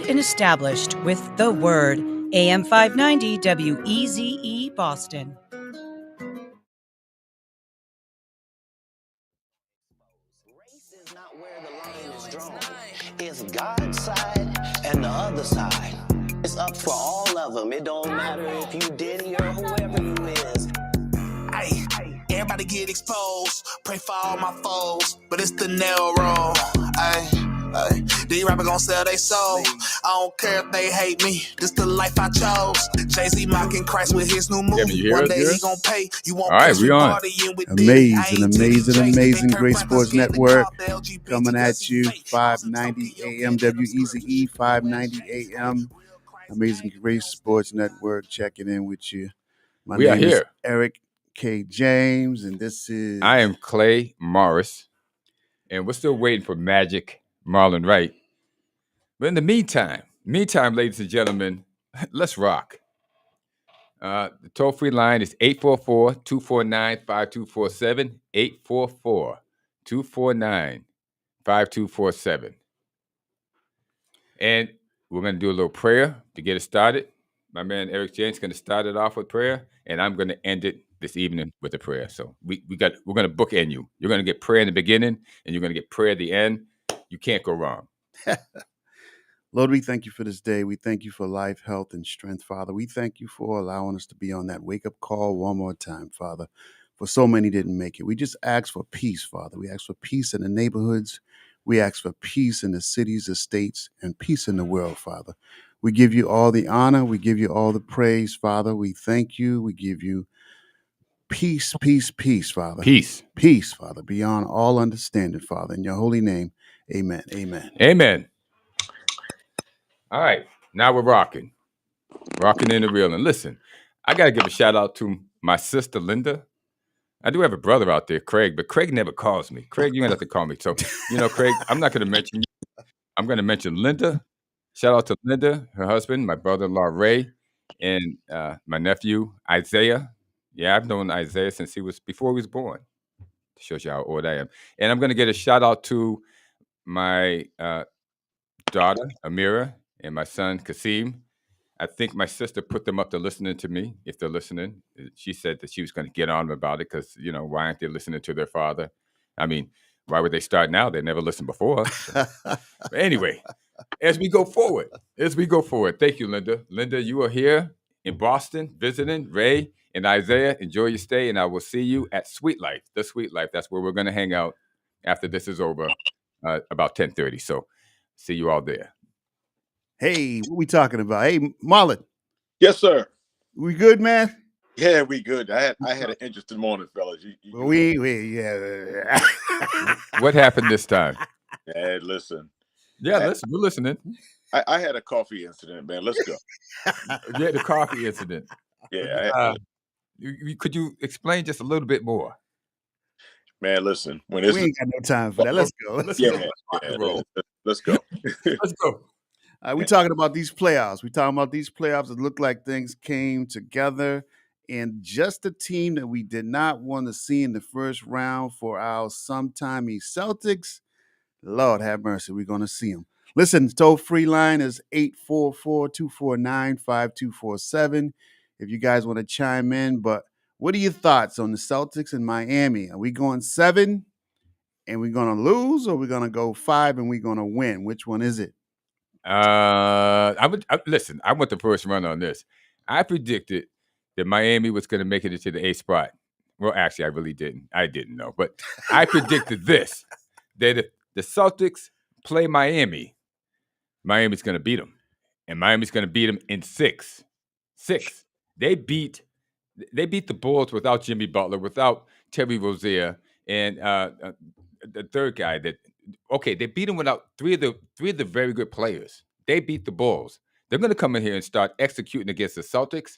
and established with the Word. AM 590 WEZE Boston. Race is not where the line is drawn. It's God's side and the other side. It's up for all of them. It don't matter if you Diddy or whoever you is. Ay, everybody get exposed. Pray for all my foes, but it's the nail roll. Ay, these rappers gon' sell they soul. I don't care if they hate me. This the life I chose. Jay-Z mocking Christ with his new movie. One day he gon' pay. You won't all right, we on. Amazing. Great Sports Network coming at you. 590 AM WEZE, 590 AM. Amazing Great Sports Network checking in with you. My name is Eric K. James, and this is... I am Clay Morris, and we're still waiting for Magic Marlon Wright. But in the meantime, ladies and gentlemen, let's rock. The toll-free line is 844-249-5247, 844-249-5247. And we're going to do a little prayer to get it started. My man Eric James is going to start it off with prayer, and I'm going to end it this evening with a prayer. So we're going to bookend you. You're going to get prayer in the beginning, and you're going to get prayer at the end. You can't go wrong. Lord, we thank you for this day. We thank you for life, health, and strength, Father. We thank you for allowing us to be on that wake-up call one more time, Father. For so many didn't make it. We just ask for peace, Father. We ask for peace in the neighborhoods. We ask for peace in the cities, the states, and peace in the world, Father. We give you all the honor. We give you all the praise, Father. We thank you. We give you peace, Father. Peace, Father, beyond all understanding, Father. In your holy name, amen. Amen. All right, now we're rocking in the real. And listen, I got to give a shout out to my sister, Linda. I do have a brother out there, Craig, but Craig never calls me. Craig, you're going to have to call me. So, Craig, I'm not going to mention you. I'm going to mention Linda. Shout out to Linda, her husband, my brother-in-law, Ray, and my nephew, Isaiah. Yeah, I've known Isaiah since before he was born. Shows you how old I am. And I'm going to get a shout out to my daughter, Amira, and my son, Kasim. I think my sister put them up to listening to me, if they're listening. She said that she was going to get on about it because, why aren't they listening to their father? I mean, why would they start now? They never listened before. So. But anyway, as we go forward, thank you, Linda. Linda, you are here in Boston visiting. Ray and Isaiah, enjoy your stay, and I will see you at Sweet Life, the Sweet Life. That's where we're going to hang out after this is over, about 10:30. So see you all there. Hey, what we talking about? Hey, Marlon. Yes, sir. We good, man? Yeah, we good. I had an interesting morning, fellas. Yeah. What happened this time? Hey, listen. Yeah, we're listening. I had a coffee incident, man. Let's go. You had a coffee incident. Yeah. Could you explain just a little bit more? Man, listen. We ain't got no time for that. Let's go. Let's go. Let's go. We talking about these playoffs. It looked like things came together, and just the team that we did not want to see in the first round for our sometimey Celtics, Lord have mercy, we're going to see them. Listen, toll-free line is 844-249-5247 if you guys want to chime in. But what are your thoughts on the Celtics in Miami? Are we going 7 and we're going to lose, or are we going to go 5 and we're going to win? Which one is it? Listen, I went the first run on this. I predicted that Miami was going to make it into the 8th spot. Well, actually, I really didn't. I didn't know. But I predicted this, that if the Celtics play Miami's going to beat them. And Miami's going to beat them in 6. They beat the Bulls without Jimmy Butler, without Terry Rozier, and the third guy they beat them without three of the very good players. They beat the Bulls. They're going to come in here and start executing against the Celtics,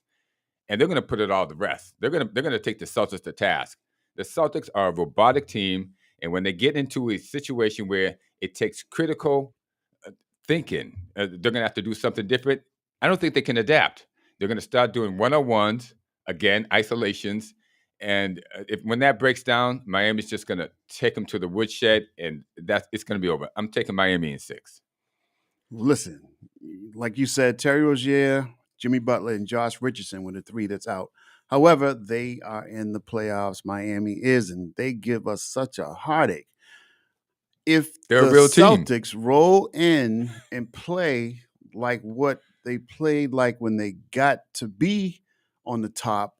and they're going to put it all to rest. They're going to take the Celtics to task. The Celtics are a robotic team, and when they get into a situation where it takes critical thinking, they're going to have to do something different. I don't think they can adapt. They're going to start doing one-on-ones, again, isolations. And when that breaks down, Miami's just going to take them to the woodshed, and it's going to be over. I'm taking Miami in 6. Listen, like you said, Terry Rozier, Jimmy Butler, and Josh Richardson were the three that's out. However, they are in the playoffs. Miami is, and they give us such a heartache. If They're a the real team. Celtics roll in and play like what they played like when they got to be on the top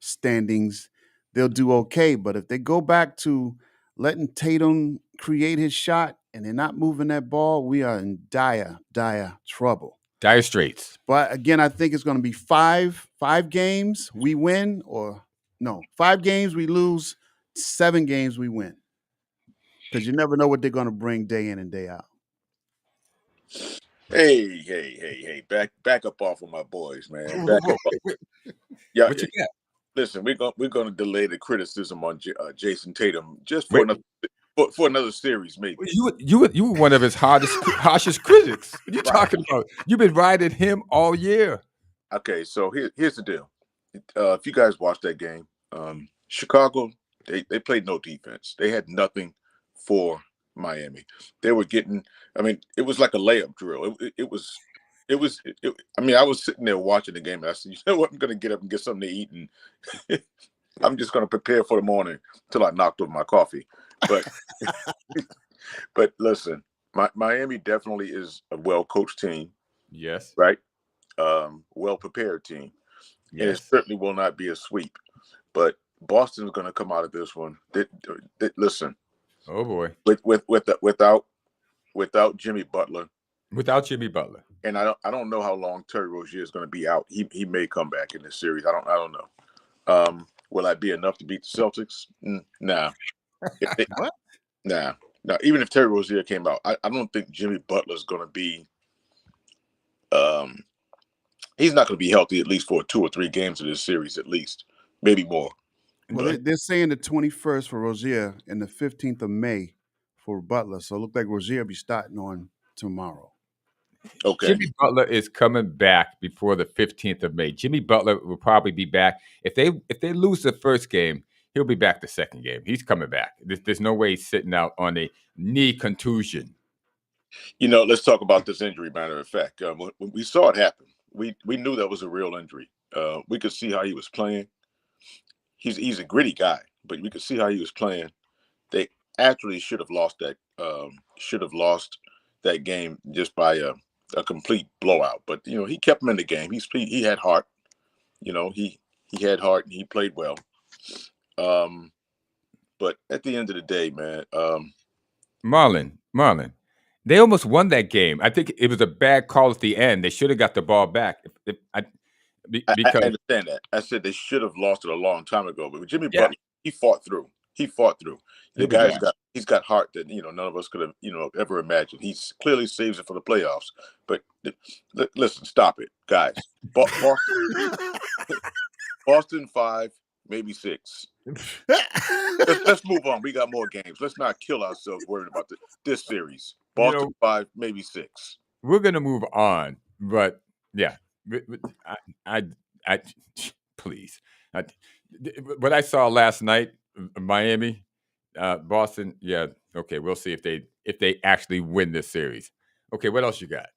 standings, they'll do okay. But if they go back to letting Tatum create his shot and they're not moving that ball, we are in dire, dire trouble. Dire Straits. But again, I think it's going to be five games we win, or no, 5 games we lose, 7 games we win. Because you never know what they're going to bring day in and day out. Hey! Back up off of my boys, man. Back up off. Yeah, What you got? listen, we're gonna delay the criticism on Jason Tatum just for another series, maybe. You were one of his harshest critics. What are you talking about? You've been riding him all year. Okay, so here's the deal. If you guys watched that game, Chicago, they played no defense. They had nothing for Miami. They were getting. I mean, it was like a layup drill. It was. I mean, I was sitting there watching the game, and I said, "You know what? I'm going to get up and get something to eat, and I'm just going to prepare for the morning until I knocked over my coffee." But, but listen, Miami definitely is a well-coached team. Yes. Right. Well-prepared team. Yes. And it certainly will not be a sweep. But Boston is going to come out of this one. Listen. Oh boy. Without Jimmy Butler. Without Jimmy Butler. And I don't know how long Terry Rozier is going to be out. He may come back in this series. I don't know. Will that be enough to beat the Celtics? Nah. What? Nah. Now, even if Terry Rozier came out, I don't think Jimmy Butler is going to be. He's not going to be healthy at least for 2 or 3 games of this series, at least, maybe more. Well, they're saying the 21st for Rozier and the 15th of May for Butler. So it looked like Rozier will be starting on tomorrow. Okay. Jimmy Butler is coming back before the 15th of May. Jimmy Butler will probably be back. If they lose the first game, he'll be back the second game. He's coming back. There's no way he's sitting out on a knee contusion. Let's talk about this injury, matter of fact. When we saw it happen, we knew that was a real injury. We could see how he was playing. He's a gritty guy, but we could see how he was playing. They actually should have lost that game just by a complete blowout. But he kept him in the game. He had heart. He had heart and he played well. But at the end of the day, man, Marlon, they almost won that game. I think it was a bad call at the end. They should have got the ball back. I understand that. I said they should have lost it a long time ago. But with Jimmy Butler, he fought through. The guy's got heart that none of us could have ever imagined. He clearly saves it for the playoffs. But listen, stop it, guys. Boston 5, maybe 6. Let's move on. We got more games. Let's not kill ourselves worrying about this series. Boston 5, maybe 6. We're gonna move on, but yeah, I please. What I saw last night, Miami, Boston. Yeah, okay. We'll see if they actually win this series. Okay, what else you got?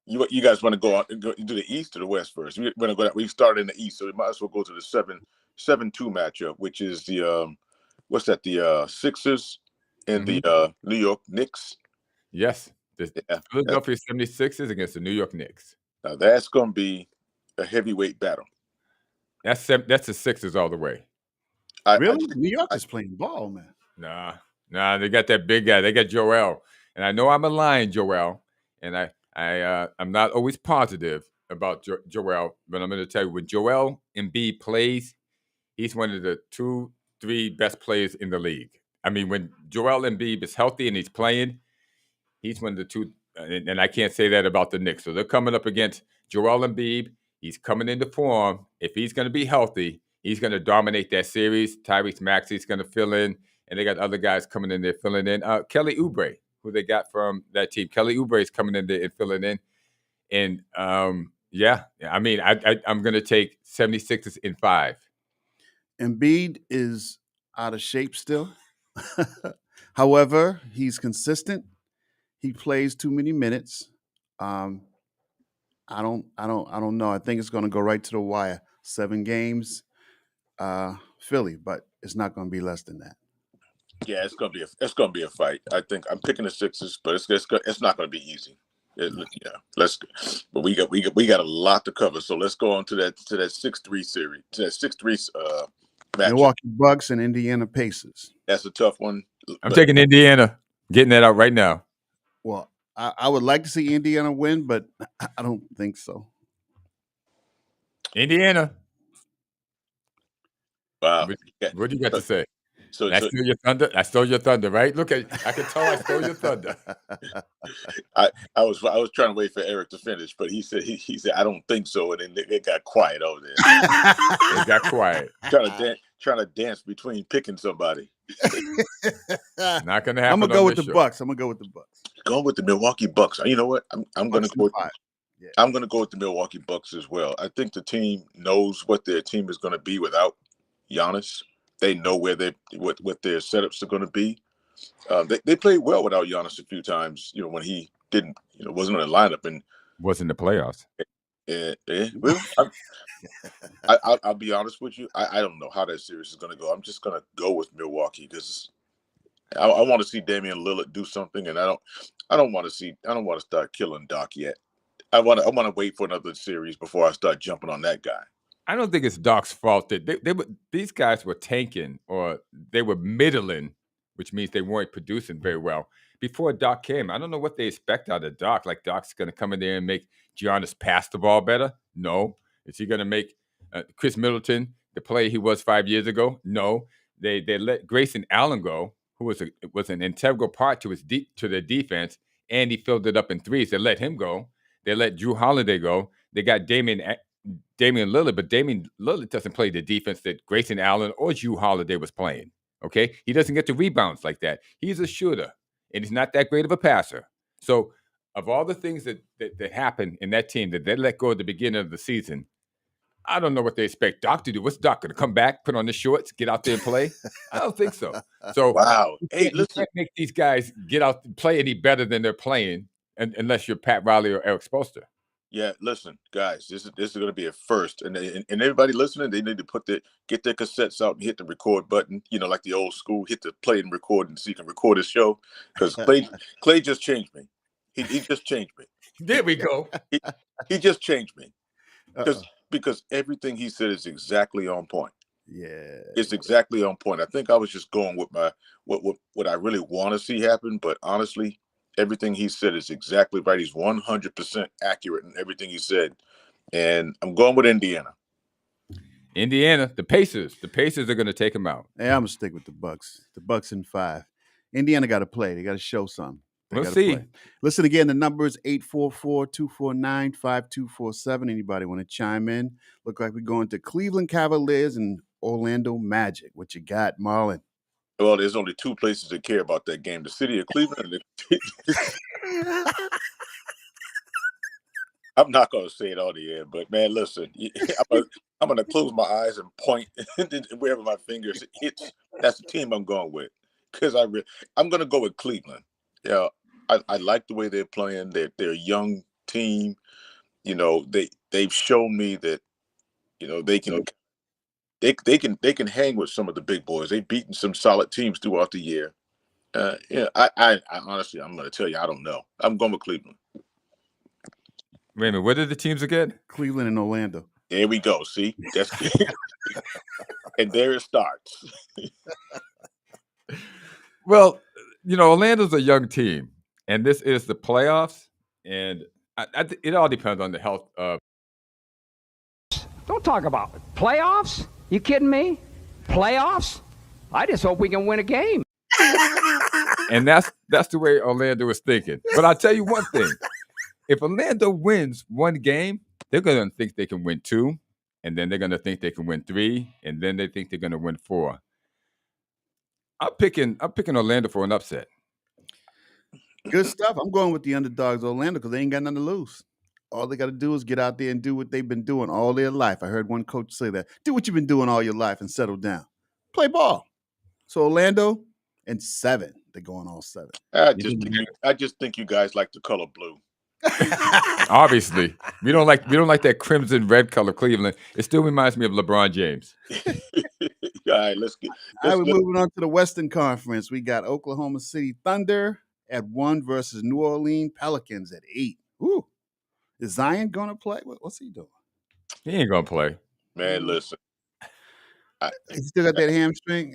You guys want to go do the East or the West first? We started in the East, so we might as well go to the 7-2 matchup, which is the what's that? The Sixers and the New York Knicks. Yes, the Philadelphia 76ers against the New York Knicks. Now that's going to be a heavyweight battle. That's the Sixers all the way. Really? New York is playing ball, man. Nah, they got that big guy. They got Joel, and I know I'm a lion, Joel, and I'm not always positive about Joel, but I'm going to tell you, when Joel Embiid plays, he's one of the 2-3 best players in the league. I mean, when Joel Embiid is healthy and he's playing, he's one of the 2, and I can't say that about the Knicks. So they're coming up against Joel Embiid. He's coming into form. If he's going to be healthy, he's going to dominate that series. Tyrese Maxey's going to fill in, and they got other guys coming in there filling in. Kelly Oubre, who they got from that team. Kelly Oubre is coming in there and filling in. And, I mean, I'm going to take 76ers in 5. Embiid is out of shape still. However, he's consistent. He plays too many minutes. I don't know. I think it's going to go right to the wire. 7 games, Philly, but it's not going to be less than that. Yeah, it's gonna be a fight. I think I'm picking the Sixers, but it's not gonna be easy. Yeah, but we got a lot to cover. So let's go on to that 6-3 series, to that 6-3 matchup. Milwaukee Bucks and Indiana Pacers. That's a tough one. I'm taking Indiana. Getting that out right now. Well, I would like to see Indiana win, but I don't think so. Indiana. Wow. What do you got to say? So I stole your thunder. I stole your thunder, right? Look at, I can tell I stole your thunder. I was trying to wait for Eric to finish, but he said I don't think so, and then it got quiet over there. It got quiet. Trying to dance between picking somebody. Not gonna happen. I'm gonna go with the Bucks. I'm gonna go with the Bucks. Going with the Milwaukee Bucks. You know what? I'm gonna go. Yeah. I'm gonna go with the Milwaukee Bucks as well. I think the team knows what their team is going to be without Giannis. They know what their setups are going to be. They played well without Giannis a few times. You know, when he didn't, wasn't in the lineup and was in the playoffs. Well, I'll be honest with you. I don't know how that series is going to go. I'm just going to go with Milwaukee because I want to see Damian Lillard do something, and I don't want to start killing Doc yet. I want to wait for another series before I start jumping on that guy. I don't think it's Doc's fault that these guys were tanking or they were middling, which means they weren't producing very well before Doc came. I don't know what they expect out of Doc. Like Doc's going to come in there and make Giannis pass the ball better? No. Is he going to make Chris Middleton the player he was 5 years ago? No. They let Grayson Allen go, who was an integral part to their defense, and he filled it up in threes. They let him go. They let Drew Holiday go. They got Damian Lillard, but Damian Lillard doesn't play the defense that Grayson Allen or Drew Holiday was playing. Okay, he doesn't get the rebounds like that. He's a shooter, and he's not that great of a passer. So, of all the things that happened in that team that they let go at the beginning of the season, I don't know what they expect Doc to do. What's Doc going to come back, put on the shorts, get out there and play? I don't think so. So, wow, you can't make these guys get out and play any better than they're playing, unless you're Pat Riley or Eric Spoelstra. Yeah, listen, guys, this is going to be a first, and everybody listening, they need to get their cassettes out and hit the record button. Like the old school, hit the play and record, and so you can record his show. Because Clay just changed me. He just changed me. There we go. He just changed me because everything he said is exactly on point. Yeah, it's exactly on point. I think I was just going with what I really want to see happen, but honestly, everything he said is exactly right. He's 100% accurate in everything he said. And I'm going with Indiana. Indiana, the Pacers. The Pacers are going to take him out. Hey, I'm going to stick with the Bucks. The Bucks in 5. Indiana got to play. They got to show something. We'll see. Play. Listen again, the number is 844-249-5247. Anybody want to chime in? Look like we're going to Cleveland Cavaliers and Orlando Magic. What you got, Marlon? Well, there's only 2 places that care about that game: the city of Cleveland. I'm not going to say it on the air, but man, listen, I'm going to close my eyes and point wherever my fingers hits. That's the team I'm going with because I'm going to go with Cleveland. Yeah, I like the way they're playing. They're a young team. They've shown me that they can hang with some of the big boys. They've beaten some solid teams throughout the year. I honestly, I'm going to tell you, I don't know. I'm going with Cleveland. Wait a minute, what are the teams again? Cleveland and Orlando. There we go. See, that's and there it starts. Well, Orlando's a young team, and this is the playoffs, and it all depends on the health of. Don't talk about it. Playoffs? You kidding me? Playoffs? I just hope we can win a game. And that's the way Orlando is thinking. But I'll tell you one thing. If Orlando wins one game, they're going to think they can win 2, and then they're going to think they can win 3, and then they think they're going to win 4. I'm picking Orlando for an upset. Good stuff. I'm going with the underdogs, Orlando, because they ain't got nothing to lose. All they got to do is get out there and do what they've been doing all their life. I heard one coach say that. Do what you've been doing all your life and settle down. Play ball. So Orlando and 7. They're going all 7. I just think you guys like the color blue. Obviously, we don't like that crimson red color Cleveland. It still reminds me of LeBron James. All right, let's get. All right, Let's, we're moving on to the Western Conference. We got Oklahoma City Thunder at 1 versus New Orleans Pelicans at 8. Ooh. Is Zion going to play? What's he doing? He ain't gonna play. man, listen. He still got that hamstring.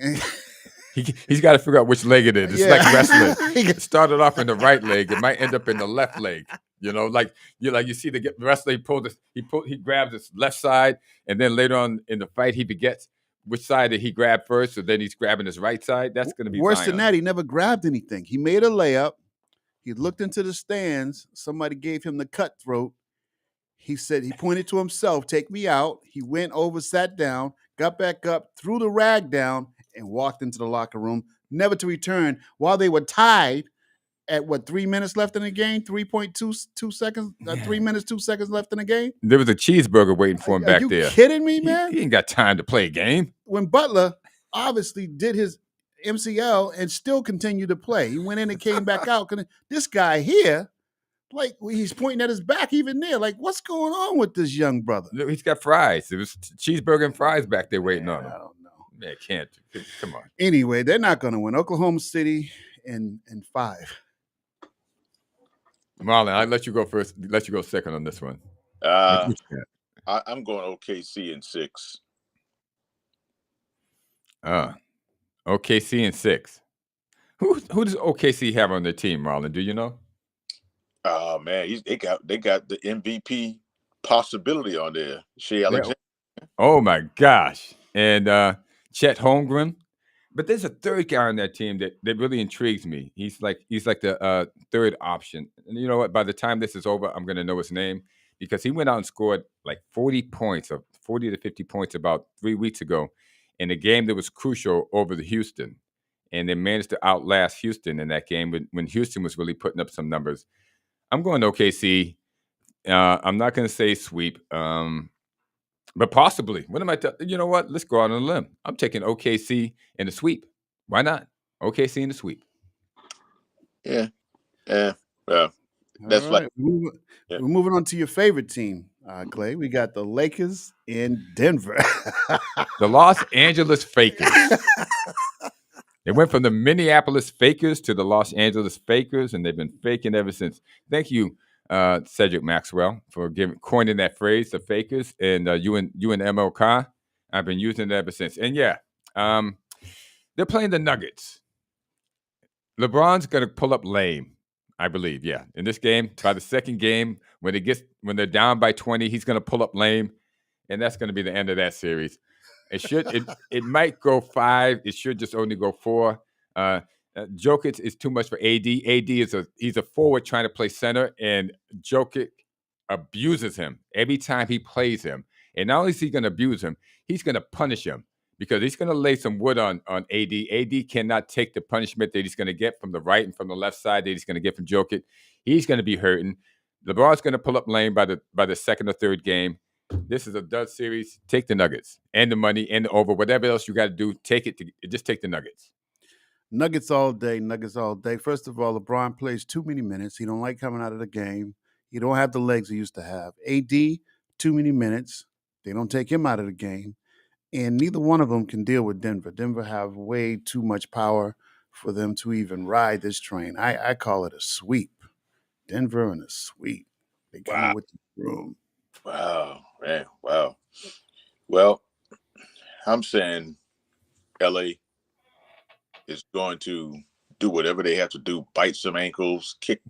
He's got to figure out which leg it is. It's Yeah. like wrestling. It started off in the right leg. It might end up in the left leg. You know, like you see the wrestler he grabs his left side, and then later on in the fight he forgets which side did he grab first, so then he's grabbing his right side. That's going to be Worse Zion. than that. He never grabbed anything. He made a layup. He looked into the stands. Somebody gave him the cutthroat. He said he pointed to himself, "Take me out." He went over, sat down, got back up, threw the rag down, and walked into the locker room, never to return. While they were tied at 3 minutes left in the game, 3.22 seconds, 3 minutes 2 seconds left in the game. There was a cheeseburger waiting for him back there. Are you kidding me, man? He ain't got time to play a game. When Butler obviously did his MCL and still continued to play, he went in and came back out. This guy here, like, he's pointing at his back even there. Like, what's going on with this young brother? He's got fries. It was cheeseburger and fries back there waiting on him. I don't know. Man, can't. Come on. Anyway, they're not going to win. Oklahoma City in 5. Marlon, I'll let you go first. Let you go second on this one. I'm going OKC in 6. OKC in 6. Who does OKC have on their team, Marlon? Do you know? Oh man, they got the MVP possibility on there. Shea Alexander. Oh my gosh. And Chet Holmgren. But there's a third guy on that team that really intrigues me. He's like the third option. And you know what? By the time this is over, I'm going to know his name because he went out and scored like 40 points, or 40 to 50 points about 3 weeks ago in a game that was crucial over the Houston. And they managed to outlast Houston in that game when Houston was really putting up some numbers. I'm going to OKC. I'm not going to say sweep. But possibly. What am I? You know what? Let's go out on a limb. I'm taking OKC in the sweep. Why not? OKC in the sweep. Yeah. That's right. We're moving on to your favorite team, Clay. We got the Lakers in Denver. The Los Angeles Fakers. They went from the Minneapolis Fakers to the Los Angeles Fakers, and they've been faking ever since. Thank you, Cedric Maxwell, for coining that phrase, the Fakers, and you and MLK. I've been using it ever since. And yeah, they're playing the Nuggets. LeBron's going to pull up lame, I believe. Yeah, in this game, by the second game, when they're down by 20, he's going to pull up lame, and that's going to be the end of that series. It might go 5. It should just only go 4. Jokic is too much for AD. AD he's a forward trying to play center, and Jokic abuses him every time he plays him. And not only is he going to abuse him, he's going to punish him because he's going to lay some wood on AD. AD cannot take the punishment that he's going to get from the right and from the left side that he's going to get from Jokic. He's going to be hurting. LeBron's going to pull up lane by the second or third game. This is a dud series. Take the Nuggets and the money and the over. Whatever else you got to do, take it. Just take the Nuggets. Nuggets all day. Nuggets all day. First of all, LeBron plays too many minutes. He don't like coming out of the game. He don't have the legs he used to have. AD, too many minutes. They don't take him out of the game. And neither one of them can deal with Denver. Denver have way too much power for them to even ride this train. I call it a sweep. Denver in a sweep. They come with the room. Wow, man, wow. Well, I'm saying LA is going to do whatever they have to do, bite some ankles, kick.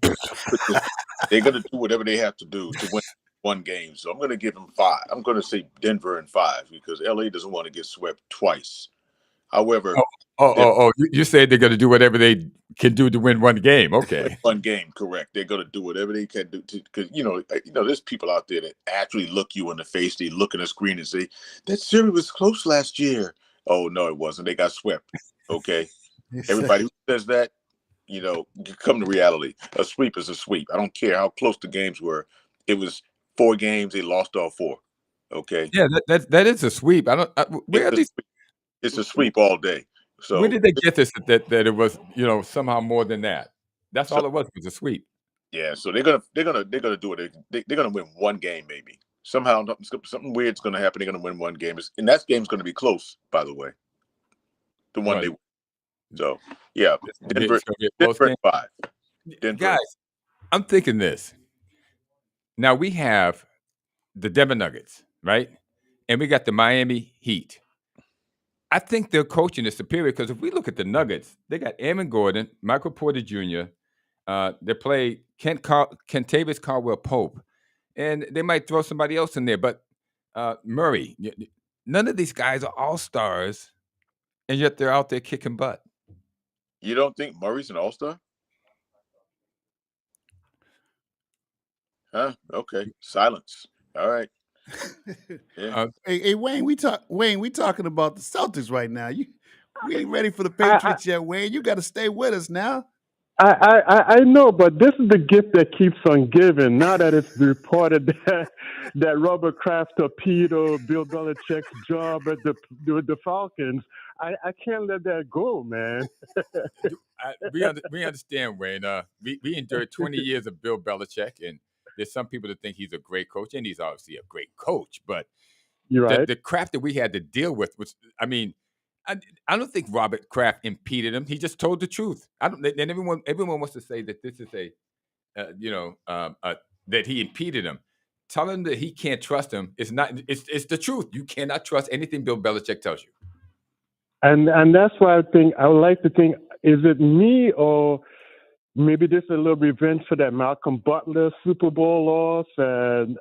They're going to do whatever they have to do to win one game. So I'm going to give them 5. I'm going to say Denver in 5 because LA doesn't want to get swept twice. However, you said they're going to do whatever they can do to win one game. Okay, one game, correct? They're going to do whatever they can do because there's people out there that actually look you in the face. They look at the screen and say that series was close last year. Oh no, it wasn't. They got swept. Okay, everybody who says that, come to reality. A sweep is a sweep. I don't care how close the games were. It was 4 games. They lost all 4. Okay. Yeah, that is a sweep. It's a sweep all day. So when did they get this that it was somehow more than that? That's all it was a sweep. Yeah, so they're gonna do it. They're gonna win one game maybe. Somehow something weird's gonna happen. They're gonna win one game, and that game's gonna be close. By the way, the one Right. So yeah, Denver, It's gonna be a close Denver game. at 5. Denver. Guys, I'm thinking this. Now we have the Denver Nuggets, right? And we got the Miami Heat. I think their coaching is superior because if we look at the Nuggets, they got Aaron Gordon, Michael Porter Jr. They play Kentavious Caldwell Pope, and they might throw somebody else in there. But Murray, none of these guys are all stars, and yet they're out there kicking butt. You don't think Murray's an all-star? Huh? Okay. Silence. All right. Yeah. Hey, Wayne, we talking about the Celtics right now. We ain't ready for the Patriots yet, Wayne. You got to stay with us now. I know, but this is the gift that keeps on giving. Now that it's reported that Robert Kraft torpedoed Bill Belichick's job at the Falcons, I can't let that go, man. We understand, Wayne. We endured 20 years of Bill Belichick, and there's some people that think he's a great coach, and he's obviously a great coach. But You're right. the Kraft that we had to deal with was, I don't think Robert Kraft impeded him. He just told the truth. And everyone wants to say that this is that he impeded him. Tell him that he can't trust him. It's not. It's the truth. You cannot trust anything Bill Belichick tells you. And that's why I would like to think, is it me or maybe this is a little revenge for that Malcolm Butler Super Bowl loss? And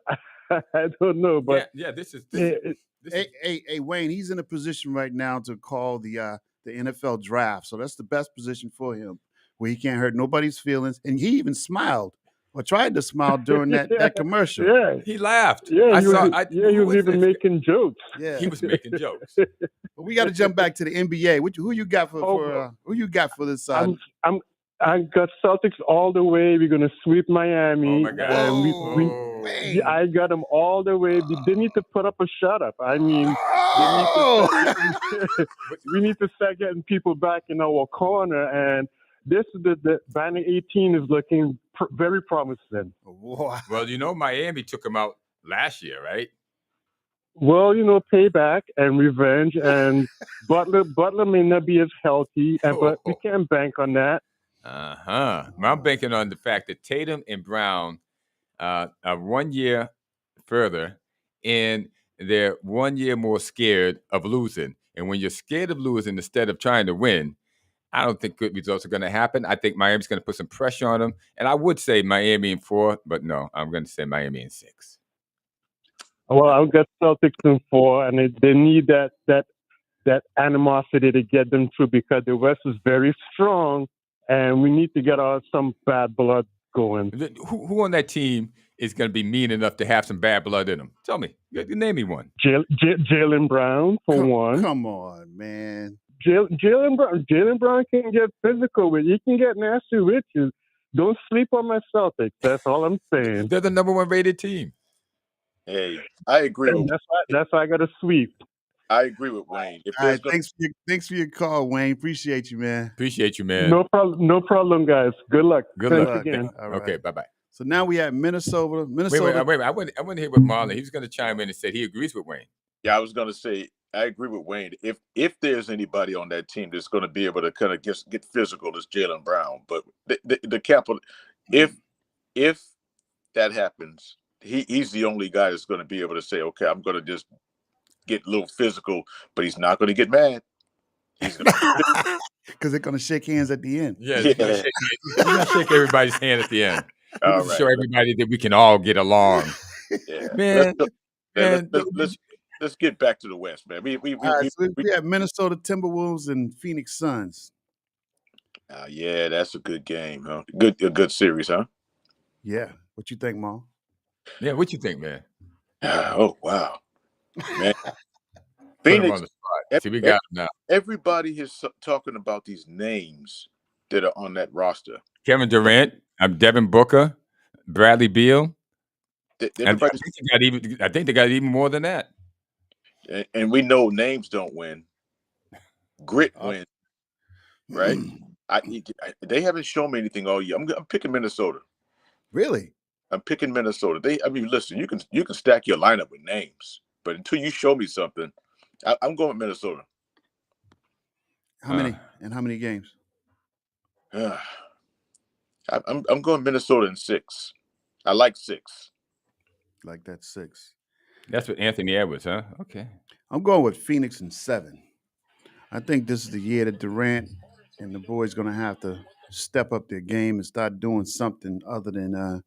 I don't know, but this is. Hey, Wayne, he's in a position right now to call the NFL draft. So that's the best position for him, where he can't hurt nobody's feelings. And he even smiled or tried to smile during that commercial. Yeah. He laughed. Yeah, he was even making jokes. Yeah, he was making jokes. But we got to jump back to the NBA. Who you got who you got for this? I got Celtics all the way. We're gonna sweep Miami. Oh my God! I got them all the way. They need to put up a shut up. I mean, we need to start getting people back in our corner. And this is the Banner 18 is looking very promising. Wow. Well, Miami took him out last year, right? Well, payback and revenge. And Butler may not be as healthy, but we can't bank on that. I'm banking on the fact that Tatum and Brown are 1 year further, and they're 1 year more scared of losing. And when you're scared of losing instead of trying to win, I don't think good results are going to happen. I think Miami's going to put some pressure on them. And I would say Miami in 4, but no, I'm going to say Miami in 6. Well, I'll get Celtics in 4, and they need that animosity to get them through because the West is very strong. And we need to get some bad blood going. Who on that team is going to be mean enough to have some bad blood in them? Tell me. Name me one. Jaylen Brown, for one. Come on, man. Jaylen Brown can get physical with you. He can get nasty with you. Don't sleep on my Celtics. That's all I'm saying. They're the number 1 rated team. Hey, I agree. That's why I got to sweep. I agree with Wayne. All right, thanks for your call, Wayne. Appreciate you, man. No problem, guys. Good luck. Good luck again. All right. Okay, bye-bye. So now we have Minnesota. Wait. I want to hear what Marlon. He was going to chime in and say he agrees with Wayne. Yeah, I was going to say I agree with Wayne. If there's anybody on that team that's going to be able to kind of get physical, it's Jaylen Brown. But the capital, if that happens, he's the only guy that's going to be able to say, okay, I'm going to just get a little physical, but he's not going to get mad. He's because they're going to shake hands at the end. Yeah, he's going to shake everybody's hand at the end. Show everybody that we can all get along. Yeah, man. Let's get back to the West, man. We have Minnesota Timberwolves and Phoenix Suns. Yeah, that's a good game, huh? A good series, huh? Yeah. What you think, Mom? Yeah, what you think, man? Oh wow. Man, Phoenix. See, we got him now. Everybody is talking about these names that are on that roster. Kevin Durant, Devin Booker, Bradley Beal. I think they got even more than that. And we know names don't win. Grit wins, right? They haven't shown me anything all year. I'm picking Minnesota. Really? I'm picking Minnesota. Listen, you can stack your lineup with names, but until you show me something, I'm going with Minnesota. How many and how many games? I'm going Minnesota in 6. I like 6. Like that 6. That's with Anthony Edwards, huh? Okay. I'm going with Phoenix in 7. I think this is the year that Durant and the boys going to have to step up their game and start doing something other than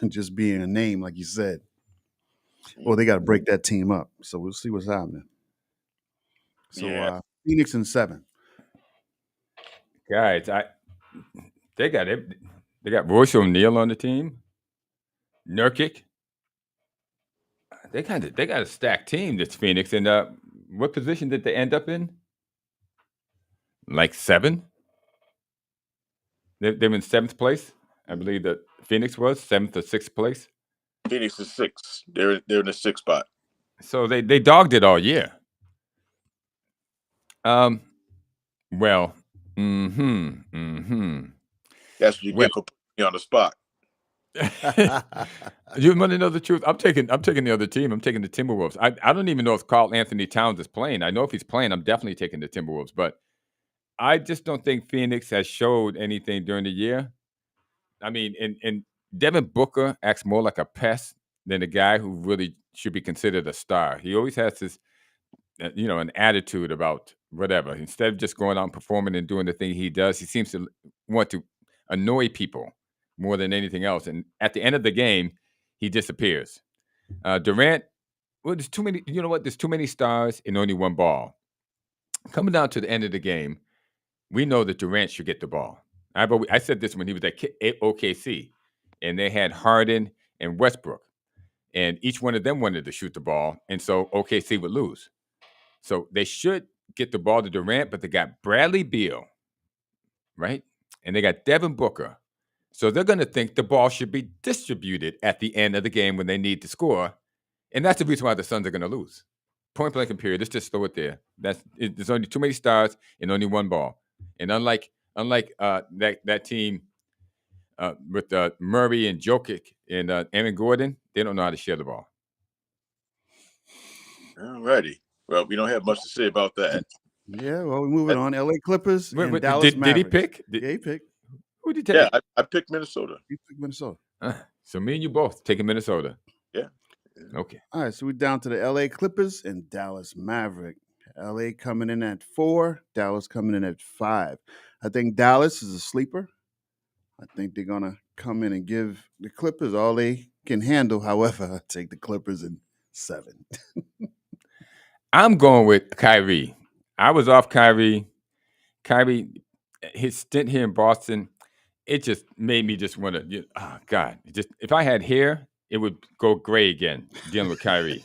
just being a name, like you said. Well, they got to break that team up. So we'll see what's happening. So Yeah. Phoenix in 7. Guys, they got Royce O'Neal on the team. Nurkic. They got a stacked team, this Phoenix. And what position did they end up in? Like 7? They're in 7th place. I believe that Phoenix was 7th or 6th place. Phoenix is 6. They're in the 6th spot. So they dogged it all year. Well, That's what you get for putting me on the spot. You want to know the truth? I'm taking the other team. I'm taking the Timberwolves. I don't even know if Karl Anthony Towns is playing. I know if he's playing, I'm definitely taking the Timberwolves. But I just don't think Phoenix has showed anything during the year. I mean, and Devin Booker acts more like a pest than a guy who really should be considered a star. He always has this, an attitude about whatever. Instead of just going out and performing and doing the thing he does, he seems to want to annoy people more than anything else. And at the end of the game, he disappears. Durant, well, there's too many. You know what? There's too many stars and only one ball. Coming down to the end of the game, we know that Durant should get the ball. I said this when he was at OKC, and they had Harden and Westbrook, and each one of them wanted to shoot the ball, and so OKC would lose. So they should get the ball to Durant, but they got Bradley Beal, right? And they got Devin Booker. So they're going to think the ball should be distributed at the end of the game when they need to score. And that's the reason why the Suns are going to lose. Point blank and period. Let's just throw it there. There's only too many stars and only one ball. And unlike that team with Murray and Jokic and Aaron Gordon, they don't know how to share the ball. All righty. Well, we don't have much to say about that. Yeah, well, we're moving on. LA Clippers and Dallas Mavericks. Did he pick? Yeah, he picked. Who did he take? Yeah, I picked Minnesota. You picked Minnesota. So me and you both taking Minnesota. Yeah. Okay. All right, so we're down to the LA Clippers and Dallas Maverick. LA coming in at 4, Dallas coming in at 5. I think Dallas is a sleeper. I think they're going to come in and give the Clippers all they can handle. However, I take the Clippers in 7. I'm going with Kyrie. I was off Kyrie. Kyrie, his stint here in Boston, it just made me just want to, oh God, if I had hair, it would go gray again dealing with Kyrie.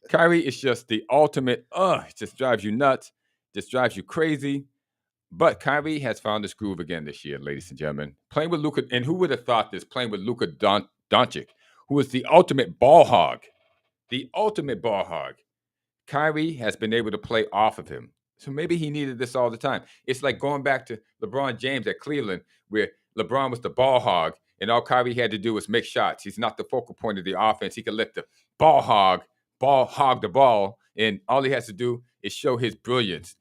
Kyrie is just the ultimate, it just drives you nuts, just drives you crazy. But Kyrie has found his groove again this year, ladies and gentlemen. Playing with Luka, and who would have thought this, playing with Luka Doncic, who is the ultimate ball hog. The ultimate ball hog. Kyrie has been able to play off of him. So maybe he needed this all the time. It's like going back to LeBron James at Cleveland, where LeBron was the ball hog, and all Kyrie had to do was make shots. He's not the focal point of the offense. He can let the ball hog the ball, and all he has to do is show his brilliance.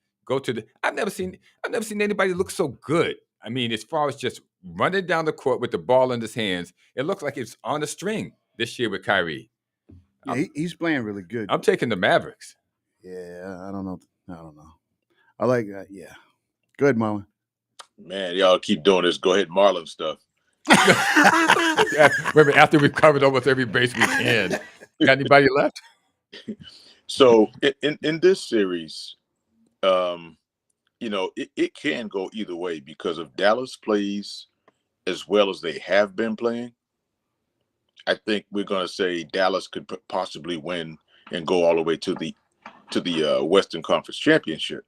I've never seen anybody look so good. I mean, as far as just running down the court with the ball in his hands, it looks like it's on a string this year with Kyrie. Yeah, he's playing really good. I'm taking the Mavericks. Yeah, I don't know. I like that. Yeah. Go ahead, Marlon. Man, y'all keep doing this. Go ahead, Marlon stuff. After we've covered almost every base we can. Got anybody left? So in this series, it can go either way, because if Dallas plays as well as they have been playing, I think we're going to say Dallas could possibly win and go all the way to the Western Conference Championship.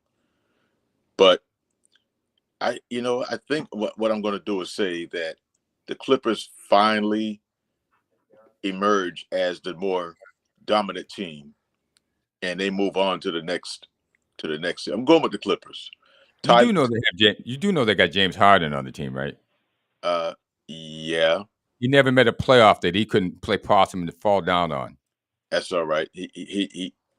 But I think what I'm going to do is say that the Clippers finally emerge as the more dominant team, and they move on to the next. I'm going with the Clippers. You do know they got James Harden on the team, right? Yeah. He never met a playoff that he couldn't play possum and fall down on. That's all right.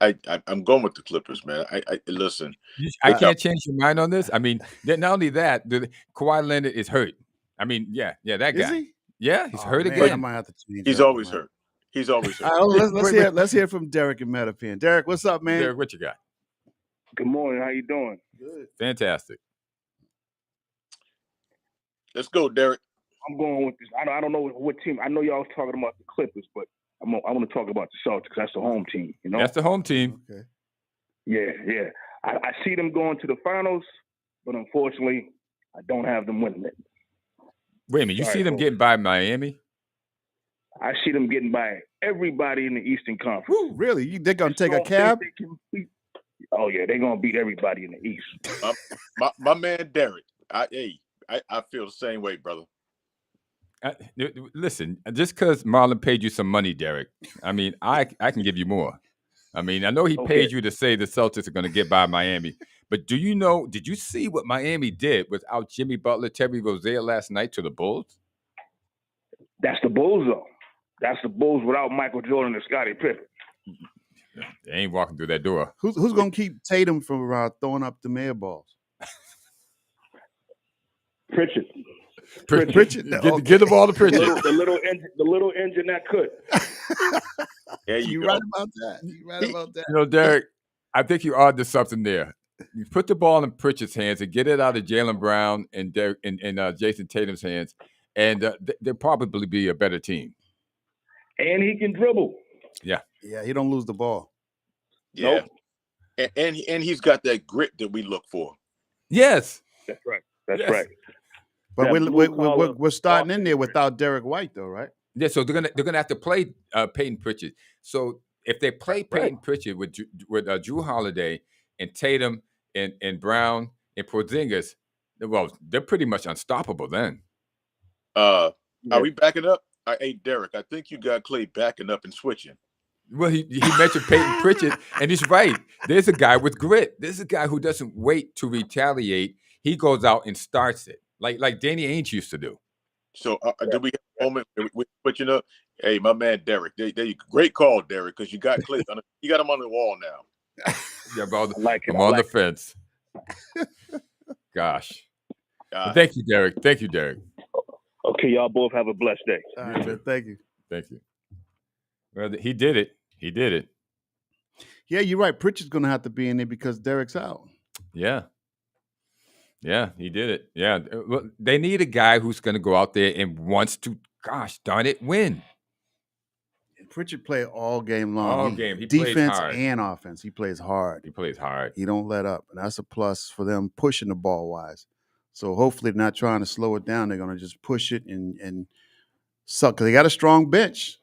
I'm going with the Clippers, man. I listen. I can't change your mind on this. I mean, not only that, Kawhi Leonard is hurt. I mean, that guy. Is he? Yeah, he's hurt man, again. I might have to change. He's always hurt. He's always hurt. Let's hear from Derek and Metapan. Derek, what's up, man? Derek, what you got? Good morning. How you doing? Good. Fantastic. Let's go, Derek. I'm going with this. I don't know what team. I know y'all was talking about the Clippers, but I want to talk about the Celtics. That's the home team. You know. That's the home team. Okay. Yeah. I see them going to the finals, but unfortunately, I don't have them winning it. Wait a minute. You see them getting by Miami? I see them getting by everybody in the Eastern Conference. Woo, really? They're going to take a cab? Oh, yeah. They're going to beat everybody in the East. My man, Derek. I feel the same way, brother. Listen, just because Marlon paid you some money, Derek, I mean, I can give you more. I mean, I know he paid you to say the Celtics are going to get by Miami, but did you see what Miami did without Jimmy Butler, Terry Rozier last night to the Bulls? That's the Bulls, though. That's the Bulls without Michael Jordan and Scottie Pippen. They ain't walking through that door. Who's going to keep Tatum from throwing up the mayor balls? Pritchard. Get the ball to Pritchard. The little engine that could. Yeah, you right about that. You know, Derek, I think you are to something there. You put the ball in Pritchard's hands and get it out of Jaylen Brown and Jason Tatum's hands, and they'll probably be a better team. And he can dribble. Yeah, he don't lose the ball. Yeah, nope. and he's got that grit that we look for. Yes, that's right. That's right. But we're starting in there without Derek White, though, right? Yeah, so they're gonna have to play Peyton Pritchard. So if they play Peyton Pritchard with Drew Holiday and Tatum and Brown and Porzingis, well, they're pretty much unstoppable then. Are we backing up? Hey, Derek, I think you got Clay backing up and switching. Well, he mentioned Peyton Pritchard, and he's right. There's a guy with grit. There's a guy who doesn't wait to retaliate. He goes out and starts it, like Danny Ainge used to do. So, do we have a moment with switching up? Hey, my man Derek, great call, Derek, because you got Clay. You got him on the wall now. Yeah, I'm on the fence. Gosh. Thank you, Derek. Thank you, Derek. Okay, y'all both have a blessed day. All right, man. Thank you. Thank you. Well, he did it. He did it. Yeah, you're right. Pritchard's going to have to be in there because Derek's out. Yeah. Yeah, he did it. Yeah. Well, they need a guy who's going to go out there and wants to, gosh darn it, win. And Pritchard played all game long. All game. He defense plays hard. And offense. He plays hard. He plays hard. He don't let up. And that's a plus for them pushing the ball wise. So hopefully they're not trying to slow it down. They're going to just push it and suck. Because they got a strong bench.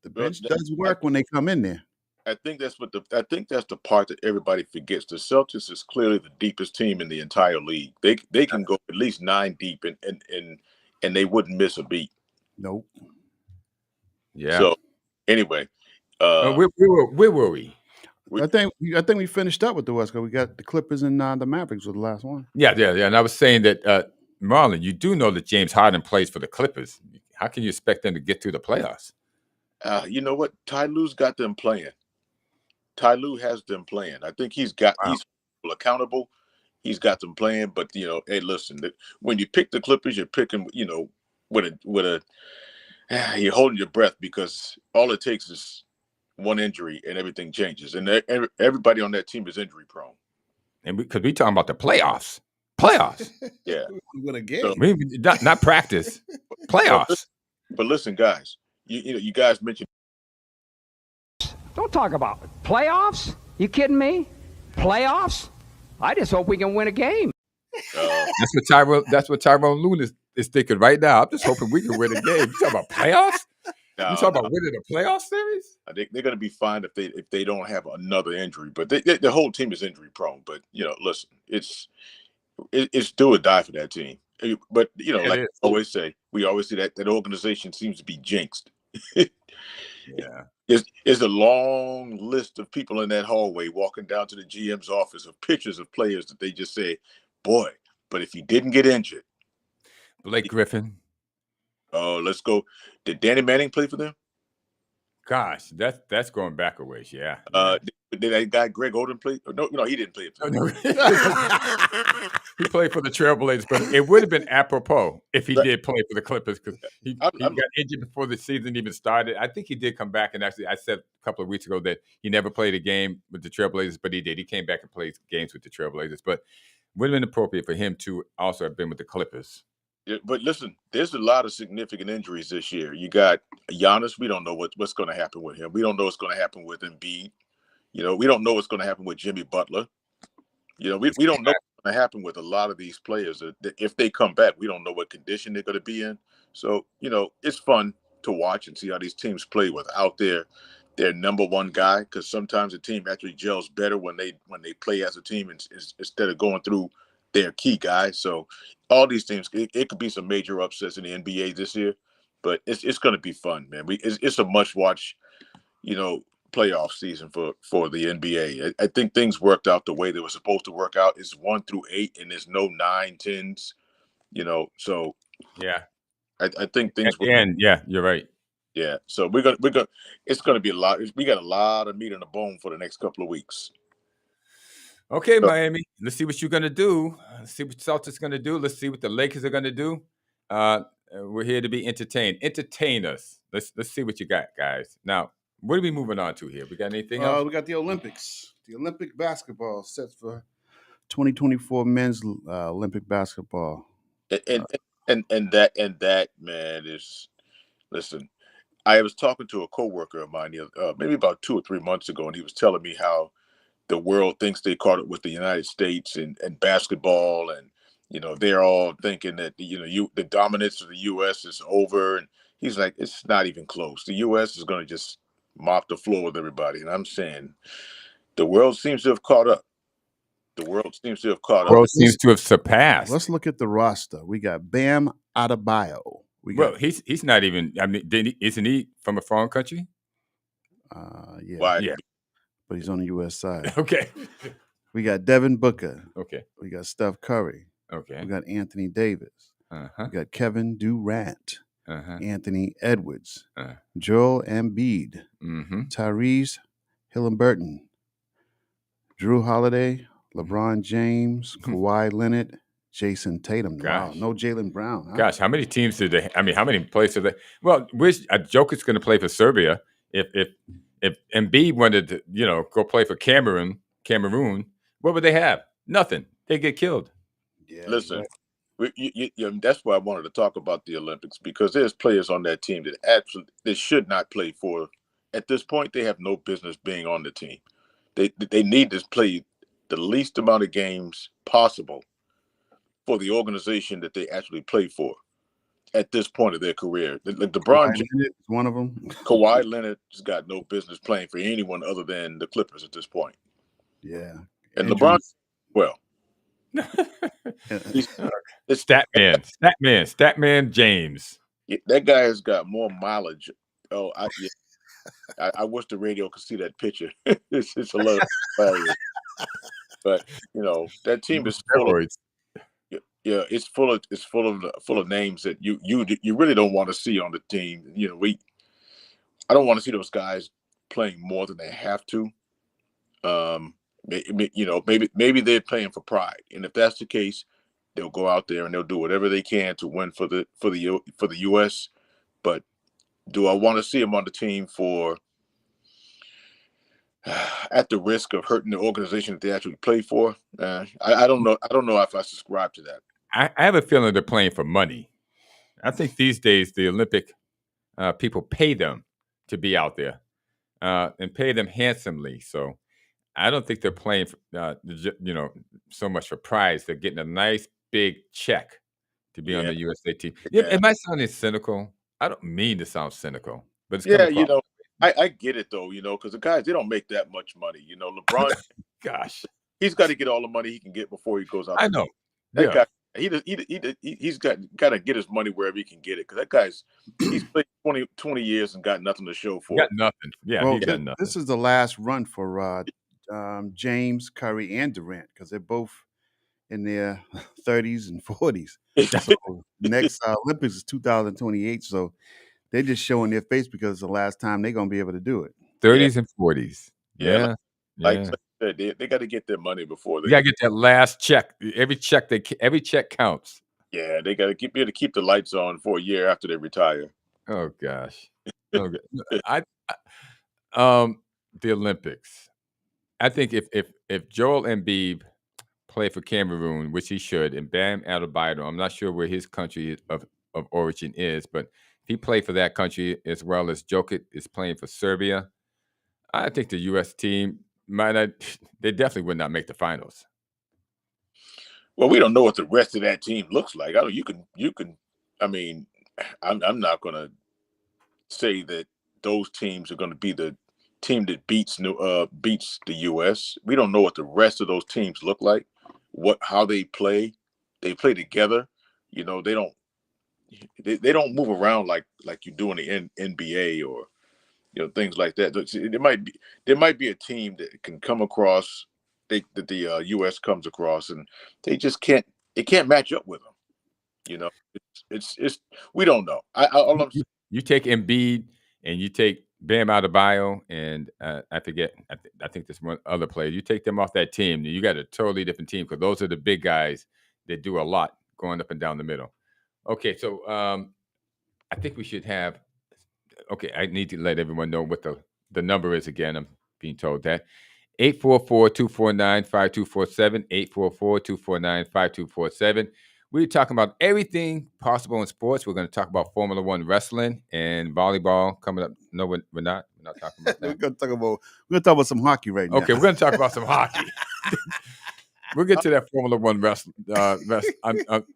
The bench does work when they come in there. I think that's the part that everybody forgets. The Celtics is clearly the deepest team in the entire league. They can go at least 9 deep and they wouldn't miss a beat. Nope. Yeah. So anyway, where were we? I think we finished up with the West Coast. We got the Clippers and the Mavericks was the last one. Yeah. And I was saying that Marlon, you do know that James Harden plays for the Clippers. How can you expect them to get through the playoffs? You know what? Ty Lue's got them playing. Ty Lue has them playing. I think he's accountable. He's got them playing. But hey, listen, when you pick the Clippers, you're picking, with a you're holding your breath because all it takes is one injury and everything changes. And everybody on that team is injury prone. And because we talking about the playoffs. Yeah. With a game. So, not practice. Playoffs. But listen, guys, you guys mentioned. Don't talk about it. Playoffs? You kidding me? Playoffs? I just hope we can win a game. That's what Tyrone Lue is thinking right now. I'm just hoping we can win a game. You talking about playoffs? You talking about winning a playoff series? I think they're going to be fine if they don't have another injury. But the whole team is injury prone. But listen, it's do or die for that team. But like I always say, we always see that organization seems to be jinxed. Yeah. There's a long list of people in that hallway walking down to the GM's office of pictures of players that they just say, boy, but if he didn't get injured. Blake Griffin. Oh, let's go. Did Danny Manning play for them? Gosh, that's going back a ways. Yeah. Yeah. Did that guy Greg Oden play? No, he didn't play for No, them. he played for the Trailblazers, but it would have been apropos if he Right. did play for the Clippers because he I'm got injured before the season even started. I think he did come back, and actually, I said a couple of weeks ago that he never played a game with the Trailblazers, but he did. He came back and played games with the Trailblazers, but would have been appropriate for him to also have been with the Clippers. Yeah, but listen, there's a lot of significant injuries this year. You got Giannis. We don't know what's going to happen with him. We don't know what's going to happen with Embiid. We don't know what's going to happen with Jimmy Butler. We don't know what's going to happen with a lot of these players. That if they come back, we don't know what condition they're going to be in. So, it's fun to watch and see how these teams play without their number one guy, because sometimes a team actually gels better when they play as a team instead of going through their key guys. So all these teams, it could be some major upsets in the NBA this year, but it's going to be fun, man. It's a must watch, playoff season for the NBA. I think things worked out the way they were supposed to work out. It's 1 through 8, and there's no 9, 10s. So Yeah, I think things and yeah, you're right. Yeah, so we're gonna. It's gonna be a lot. We got a lot of meat on the bone for the next couple of weeks. Okay, So, Miami. Let's see what you're gonna do. Let's see what Celtics gonna do. Let's see what the Lakers are gonna do. We're here to be entertained. Entertain us. Let's see what you got, guys. Now, what are we moving on to here? We got anything else? We got the Olympics. The Olympic basketball set for 2024 men's Olympic basketball. and that man is. Listen, I was talking to a coworker of mine maybe about 2 or 3 months ago, and he was telling me how the world thinks they caught up with the United States and basketball, and they're all thinking that the dominance of the U.S. is over, and he's like, it's not even close. The U.S. is going to just mop the floor with everybody, and I'm saying the world seems to have caught up. The world seems to have caught up. World seems to have surpassed. Let's look at the roster. We got Bam Adebayo. Well, he's not even. I mean, isn't he from a foreign country? Yeah. Why? Yeah. But he's on the U.S. side. Okay. We got Devin Booker. Okay. We got Steph Curry. Okay. We got Anthony Davis. Uh-huh. We got Kevin Durant. Uh-huh. Anthony Edwards. Joel Embiid. Mm-hmm. Tyrese Halliburton. Drew Holiday. LeBron James. Kawhi Leonard. Jason Tatum. Gosh. Wow, no Jaylen Brown. Huh? Gosh, how many teams did they? I mean, how many players did they? Well, Joker's going to play for Serbia. If Embiid wanted to, go play for Cameroon, what would they have? Nothing. They get killed. Yeah. Listen, that's why I wanted to talk about the Olympics, because there's players on that team that actually they should not play for. At this point, they have no business being on the team. They need to play the least amount of games possible for the organization that they actually play for at this point of their career. LeBron James is one of them. Kawhi Leonard has got no business playing for anyone other than the Clippers at this point. Yeah. And LeBron, well, it's Statman James. That guy has got more mileage. Oh, I wish the radio could see that picture. It's hilarious. But that team is full of. Yeah, it's full of names that you really don't want to see on the team. I don't want to see those guys playing more than they have to. Maybe they're playing for pride, and if that's the case, they'll go out there and they'll do whatever they can to win for the U.S. But do I want to see them on the team at the risk of hurting the organization that they actually play for? I don't know. I don't know if I subscribe to that. I have a feeling they're playing for money. I think these days the Olympic people pay them to be out there and pay them handsomely. So I don't think they're playing, so much for prize. They're getting a nice big check to be on the USA team. Yeah. It might sound cynical. I don't mean to sound cynical, but it's I get it though, because the guys, they don't make that much money. LeBron, gosh, he's got to get all the money he can get before he goes out. I know. That guy, he's got to get his money wherever he can get it, because that guy's he's played 20 years and got nothing to show for it. Got nothing. Yeah, well, he got nothing. This is the last run for James, Curry, and Durant, because they're both in their 30s and 40s. So next Olympics is 2028. So they're just showing their face because it's the last time they're gonna be able to do it. 30s and 40s. Yeah, Yeah. like they got to get their money before You they. gotta get that last check. Every check counts. Yeah, they got to be able to keep the lights on for a year after they retire. Oh gosh. Okay. The Olympics. I think if Joel Embiid play for Cameroon, which he should, and Bam Adebayo, I'm not sure where his country of origin is, but if he played for that country as well as Jokic is playing for Serbia, I think the U.S. team might not. They definitely would not make the finals. Well, we don't know what the rest of that team looks like. I don't. You can. I mean, I'm not going to say that those teams are going to be the team that beats the U.S. We don't know what the rest of those teams look like, how they play. They play together. You know, they don't move around like you do in the NBA or things like that. There might be a team that can come across that the U.S. comes across, and they just can't match up with them. You know, it's we don't know. All I'm saying, You take Embiid and you take Bam Adebayo and I forget. I think there's one other player. You take them off that team, you got a totally different team because those are the big guys that do a lot going up and down the middle. Okay, so I think we should have. Okay, I need to let everyone know what the number is again. I'm being told that 844-249-5247, 844-249-5247. We're talking about everything possible in sports. We're going to talk about Formula One wrestling and volleyball coming up. No, we're not. We're not talking about We're that. gonna talk about some hockey right now. Okay, we're going to talk about some hockey. We'll get to that Formula One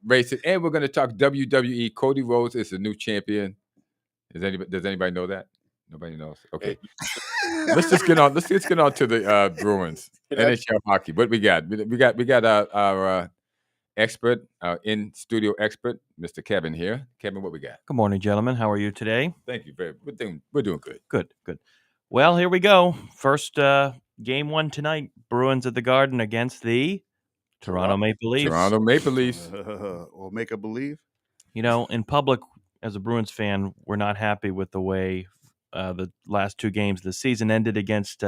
racing, and we're going to talk WWE. Cody Rhodes is the new champion. Does anybody know that? Nobody knows. Okay, let's just get on. Let's get on to the Bruins NHL hockey. What we got? We got our expert, in studio expert, Mr. Kevin here. Kevin, what we got? Good morning, gentlemen. How are you today? Thank you very. We're doing good. Good. Well, here we go. First game one tonight. Bruins at the Garden against the Toronto Maple Leafs. Toronto Maple Leafs. Or make a believe. You know, in public, as a Bruins fan, we're not happy with the way the last two games of the season ended against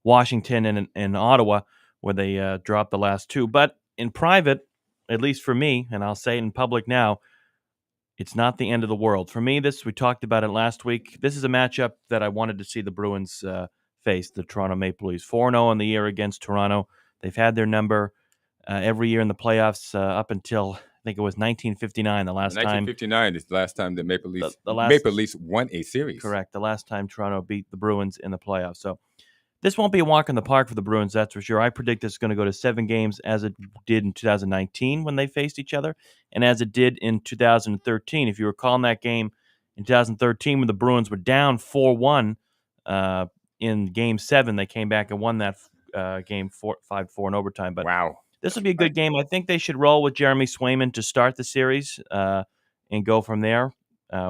Washington and Ottawa, where they dropped the last two. But in private, at least for me, and I'll say it in public now, it's not the end of the world. For me, we talked about it last week. This is a matchup that I wanted to see the Bruins face, the Toronto Maple Leafs. 4-0 in the year against Toronto. They've had their number every year in the playoffs up until, I think it was 1959, the last 1959 is the last time that Maple Leafs Maple Leafs won a series. Correct. The last time Toronto beat the Bruins in the playoffs. So this won't be a walk in the park for the Bruins, that's for sure. I predict it's going to go to 7 games as it did in 2019 when they faced each other, and as it did in 2013. If you recall in that game in 2013 when the Bruins were down 4-1 in Game 7, they came back and won that game 5-4 in overtime. But wow. This will be a good game. I think they should roll with Jeremy Swayman to start the series and go from there.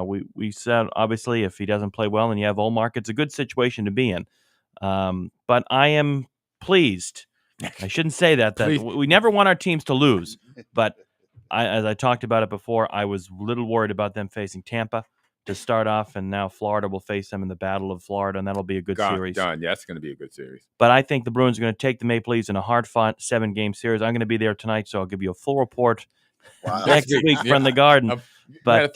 We said, obviously, if he doesn't play well and you have Olmark, it's a good situation to be in. But I am pleased. I shouldn't say that we never want our teams to lose. But as I talked about it before, I was a little worried about them facing Tampa to start off, and now Florida will face them in the Battle of Florida, and that'll be a good series. Done. Yeah, it's going to be a good series. But I think the Bruins are going to take the Maple Leafs in a hard-fought 7-game series. I'm going to be there tonight, so I'll give you a full report next week from the Garden. But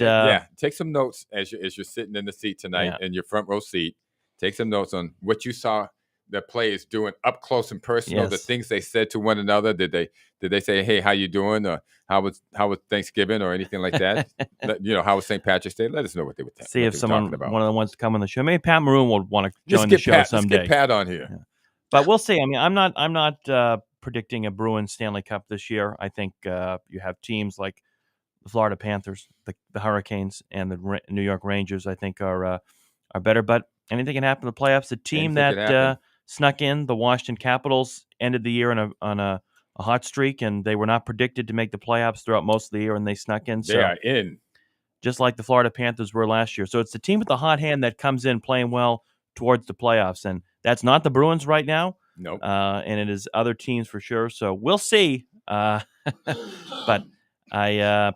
take some notes as you're sitting in the seat tonight in your front row seat. Take some notes on what you saw the players doing up close and personal. Yes. The things they said to one another. Did they say, "Hey, how you doing?" Or how was Thanksgiving or anything like that? How was St. Patrick's Day? Let us know what they were. See if someone, one of them, wants to come on the show. Maybe Pat Maroon will want to join the show someday. Let's get Pat on here. Yeah. But we'll see. I mean, I'm not predicting a Bruins Stanley Cup this year. I think you have teams like the Florida Panthers, the Hurricanes, and the New York Rangers. I think are better. But anything can happen in the playoffs. The team that snuck in, the Washington Capitals, ended the year on a hot streak, and they were not predicted to make the playoffs throughout most of the year, and they snuck in. They are in. Just like the Florida Panthers were last year. So it's the team with the hot hand that comes in playing well towards the playoffs, and that's not the Bruins right now. Nope. And it is other teams for sure. So we'll see. But I'm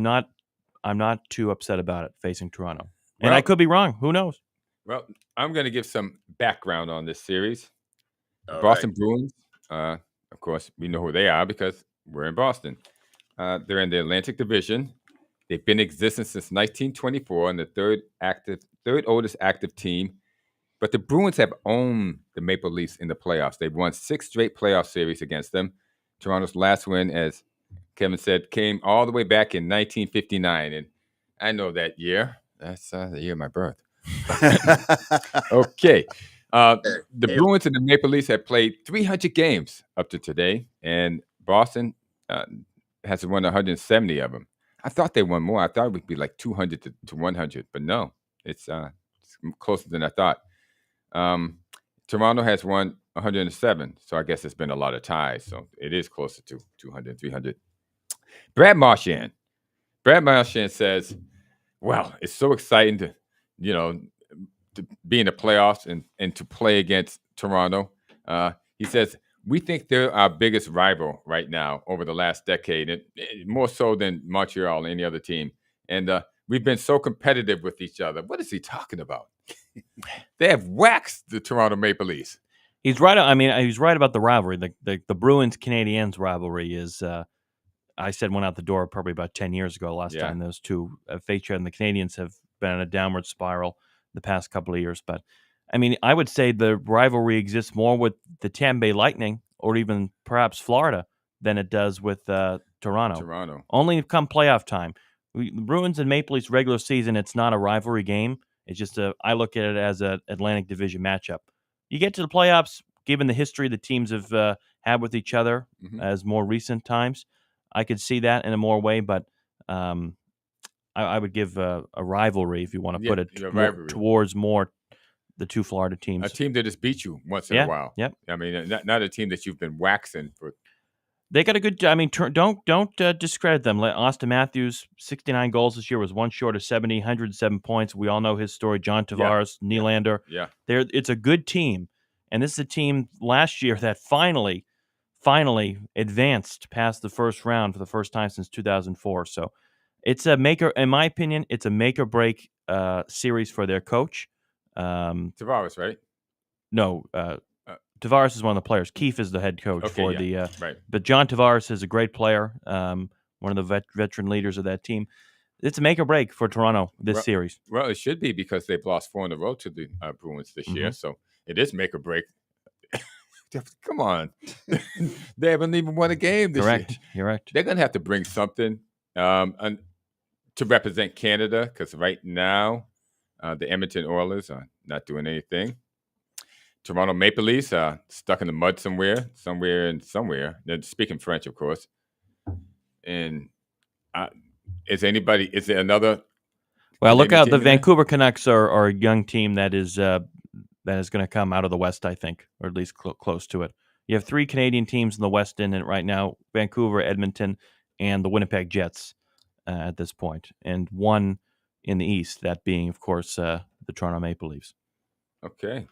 not too upset about it facing Toronto. And Well- I could be wrong. Who knows? Well, I'm going to give some background on this series. The All Boston right. Bruins, of course, we know who they are because we're in Boston. They're in the Atlantic Division. They've been in existence since 1924 and the third oldest active team. But the Bruins have owned the Maple Leafs in the playoffs. They've won 6 straight playoff series against them. Toronto's last win, as Kevin said, came all the way back in 1959. And I know that year. That's the year of my birth. Okay. The Bruins and the Maple Leafs have played 300 games up to today, and Boston has won 170 of them. I thought they won more. I thought it would be like 200 to 100, but no, it's closer than I thought. Toronto has won 107, so I guess it's been a lot of ties, so it is closer to 200, 300. Brad Marchand says, well, it's so exciting to be in the playoffs and to play against Toronto. He says, we think they're our biggest rival right now over the last decade, and more so than Montreal or any other team. And we've been so competitive with each other. What is he talking about? They have waxed the Toronto Maple Leafs. He's right. I mean, he's right about the rivalry. The Bruins Canadiens rivalry is. I said went out the door probably about 10 years ago. Last time those two faced each other, and the Canadiens have been on a downward spiral the past couple of years. But I mean, I would say the rivalry exists more with the Tampa Bay Lightning or even perhaps Florida than it does with Toronto. Only come playoff time. The Bruins and Maple Leafs regular season, it's not a rivalry game. It's just I look at it as an Atlantic Division matchup. You get to the playoffs, given the history the teams have had with each other as more recent times, I could see that in a more way, but I would give a rivalry, if you want to put it, towards more the two Florida teams. A team that just beat you once in a while. Yep. I mean, not a team that you've been waxing for. They got a good. I mean, don't discredit them. Austin Matthews, 69 goals this year, was one short of 70, 107 points. We all know his story. John Tavares, Nylander. Yeah. It's a good team, and this is a team last year that finally advanced past the first round for the first time since 2004. So it's a in my opinion, it's a make or break series for their coach. Tavares, right? No, Tavares is one of the players. Keefe is the head coach right. But John Tavares is a great player, one of the veteran leaders of that team. It's a make or break for Toronto this series. Well, it should be because they've lost 4 in a row to the Bruins this year. So it is make or break. Come on. They haven't even won a game this year. You're right. They're going to have to bring something to represent Canada because right now the Edmonton Oilers are not doing anything. Toronto Maple Leafs are stuck in the mud somewhere. They're speaking French, of course. And is there another? Well, look out. The Vancouver Canucks are a young team that is going to come out of the West, I think, or at least close to it. You have 3 Canadian teams in the West in it right now: Vancouver, Edmonton, and the Winnipeg Jets at this point, and 1 in the East, that being, of course, the Toronto Maple Leafs. Okay.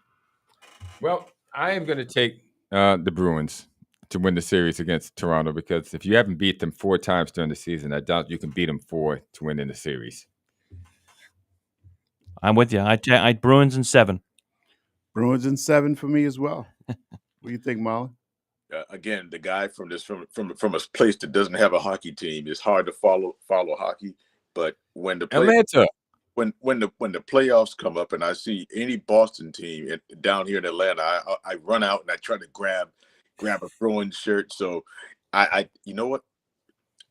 Well, I am going to take the Bruins to win the series against Toronto because if you haven't beat them 4 times during the season, I doubt you can beat them 4 to win in the series. I'm with you. I Bruins in 7. Bruins in 7 for me as well. What do you think, Marlon? Again, the guy from a place that doesn't have a hockey team, it's hard to follow hockey. But when the Atlanta. When the playoffs come up and I see any Boston team down here in Atlanta, I run out and I try to grab a Bruins shirt. So I you know what?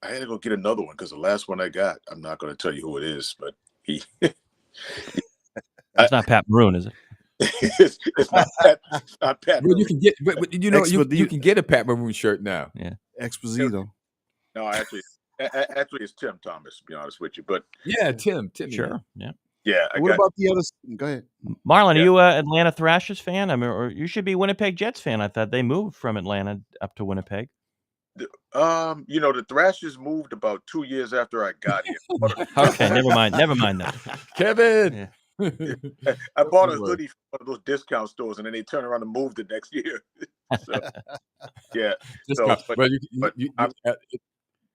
I had to go get another one because the last one I got, I'm not going to tell you who it is, but he. It's not Pat Maroon, is it? it's not Pat. Well, you can get, you can get a Pat Maroon shirt now. Yeah, Exposito. No, actually, it's Tim Thomas. To be honest with you, but yeah, Tim. Sure, yeah. What about the others? Go ahead, Marlon. Are you a Atlanta Thrashers fan? I mean, or you should be Winnipeg Jets fan. I thought they moved from Atlanta up to Winnipeg. The Thrashers moved about 2 years after I got here. Okay, never mind that. Kevin. Yeah. I bought a hoodie from one of those discount stores, and then they turn around and move the next year. So, yeah. So,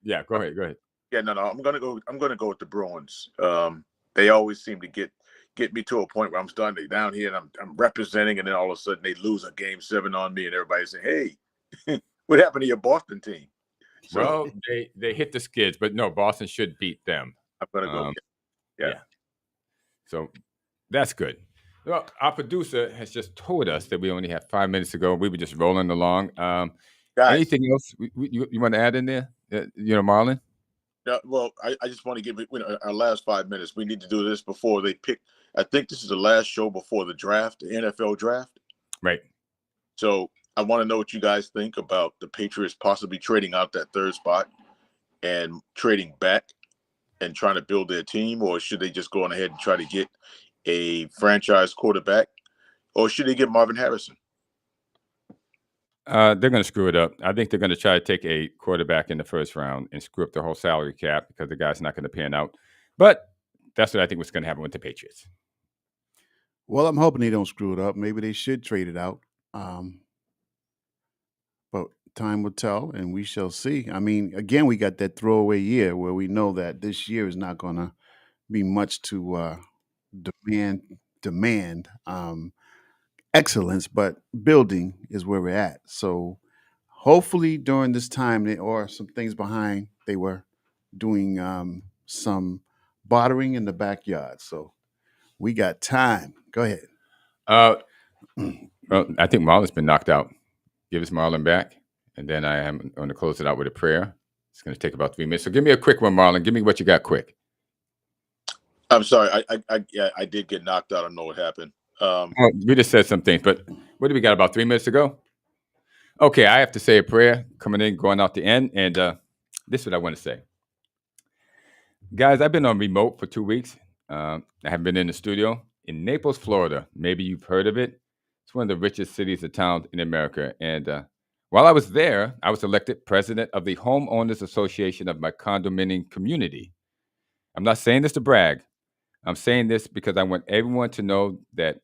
yeah. Go ahead. Yeah, no. I'm gonna go with the Bruins. They always seem to get me to a point where I'm starting to down here and I'm representing, and then all of a sudden they lose a game 7 on me, and everybody say, "Hey, what happened to your Boston team?" So, well, they hit the skids, but no, Boston should beat them. I'm gonna go. Yeah. So that's good. Well, our producer has just told us that we only have 5 minutes to go. We were just rolling along. Guys, anything else you want to add in there? Marlon? Well, I just want to give our last 5 minutes. We need to do this before they pick. I think this is the last show before the draft, the NFL draft. Right. So I want to know what you guys think about the Patriots possibly trading out that third spot and trading back and trying to build their team, or should they just go on ahead and try to get a franchise quarterback, or should they get Marvin Harrison? They're going to screw it up. I think they're going to try to take a quarterback in the first round and screw up the whole salary cap because the guy's not going to pan out. But that's what I think was going to happen with the Patriots. Well, I'm hoping they don't screw it up. Maybe they should trade it out. But time will tell, and we shall see. I mean, again, we got that throwaway year where we know that this year is not going to be much to demand excellence, but building is where we're at. So hopefully during this time, or some things behind, they were doing some bartering in the backyard. So we got time. Go ahead. Well, I think Marlon's been knocked out. Give us Marlon back, and then I am going to close it out with a prayer. It's going to take about 3 minutes. So give me a quick one, Marlon. Give me what you got quick. I'm sorry. I did get knocked out. I don't know what happened. We just said some things, but what do we got, about 3 minutes to go? Okay, I have to say a prayer coming in, going out the end, and this is what I want to say. Guys, I've been on remote for 2 weeks. I haven't been in the studio in Naples, Florida. Maybe you've heard of it. It's one of the richest cities and towns in America. And while I was there, I was elected president of the Homeowners Association of my condominium community. I'm not saying this to brag. I'm saying this because I want everyone to know that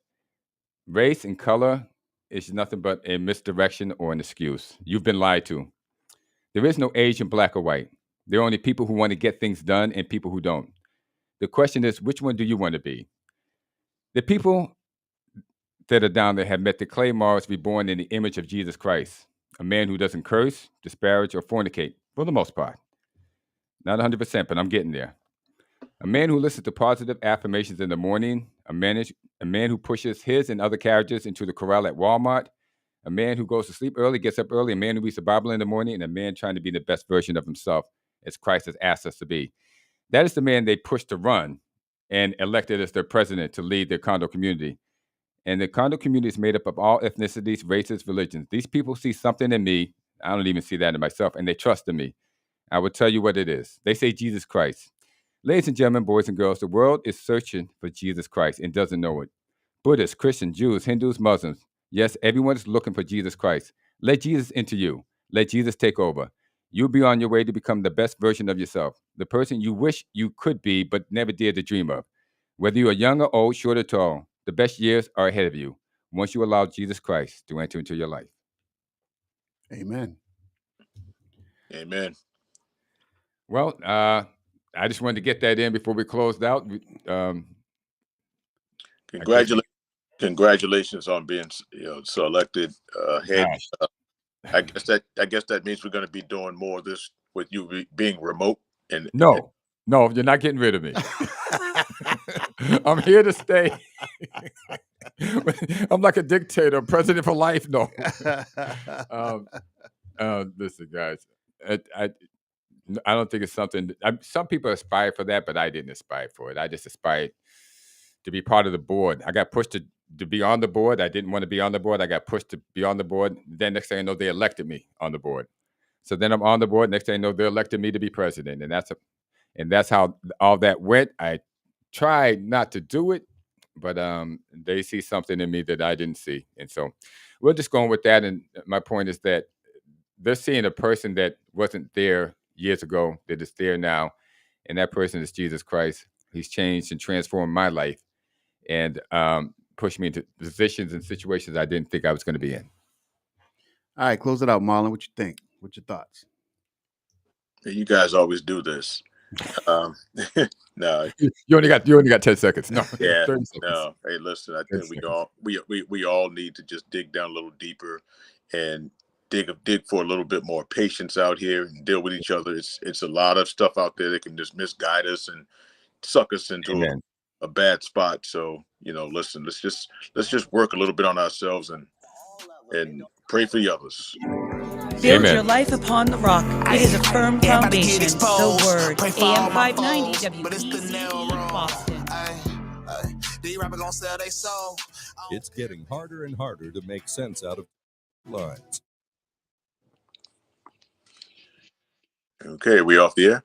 race and color is nothing but a misdirection or an excuse. You've been lied to. There is no Asian, black, or white. There are only people who want to get things done and people who don't. The question is, which one do you want to be? The people that are down there have met the clay Morris reborn in the image of Jesus Christ, a man who doesn't curse, disparage, or fornicate, for the most part. Not 100%, but I'm getting there. A man who listens to positive affirmations in the morning, a man who pushes his and other characters into the corral at Walmart, a man who goes to sleep early, gets up early, a man who reads the Bible in the morning, and a man trying to be the best version of himself as Christ has asked us to be. That is the man they pushed to run and elected as their president to lead their condo community. And the condo community is made up of all ethnicities, races, religions. These people see something in me. I don't even see that in myself, and they trust in me. I will tell you what it is. They say Jesus Christ. Ladies and gentlemen, boys and girls, the world is searching for Jesus Christ and doesn't know it. Buddhists, Christians, Jews, Hindus, Muslims. Yes, everyone is looking for Jesus Christ. Let Jesus into you. Let Jesus take over. You'll be on your way to become the best version of yourself, the person you wish you could be but never dared to dream of. Whether you are young or old, short or tall, the best years are ahead of you once you allow Jesus Christ to enter into your life. Amen. Amen. Well, I just wanted to get that in before we closed out. Congratulations on being selected head. I guess that means we're going to be doing more of this with you being remote. No, you're not getting rid of me. I'm here to stay. I'm like a dictator, president for life. No. Listen, guys, I don't think it's something. Some people aspire for that, but I didn't aspire for it. I just aspired to be part of the board. I got pushed to be on the board. I didn't want to be on the board. I got pushed to be on the board. Then next thing I know, they elected me on the board. So then I'm on the board. Next thing I know, they elected me to be president, and that's how all that went. I tried not to do it, but they see something in me that I didn't see, and so we're just going with that. And my point is that they're seeing a person that wasn't there years ago that is there now, and that person is Jesus Christ. He's changed and transformed my life, and pushed me into positions and situations I didn't think I was going to be in. All right, close it out, Marlon. What you think? What's your thoughts? You guys always do this. No, you only got 10 seconds. No, yeah, 30 seconds. no. Hey, listen, I think we all need to just dig down a little deeper and dig for a little bit more patience out here and deal with each other. It's a lot of stuff out there that can just misguide us and suck us into a bad spot. So, listen, let's just work a little bit on ourselves and pray for the others. Build Amen. your life upon the rock. It is a firm foundation. The Word. AM 590 WEZE Boston. It's getting harder and harder to make sense out of lines. Okay, we off the air?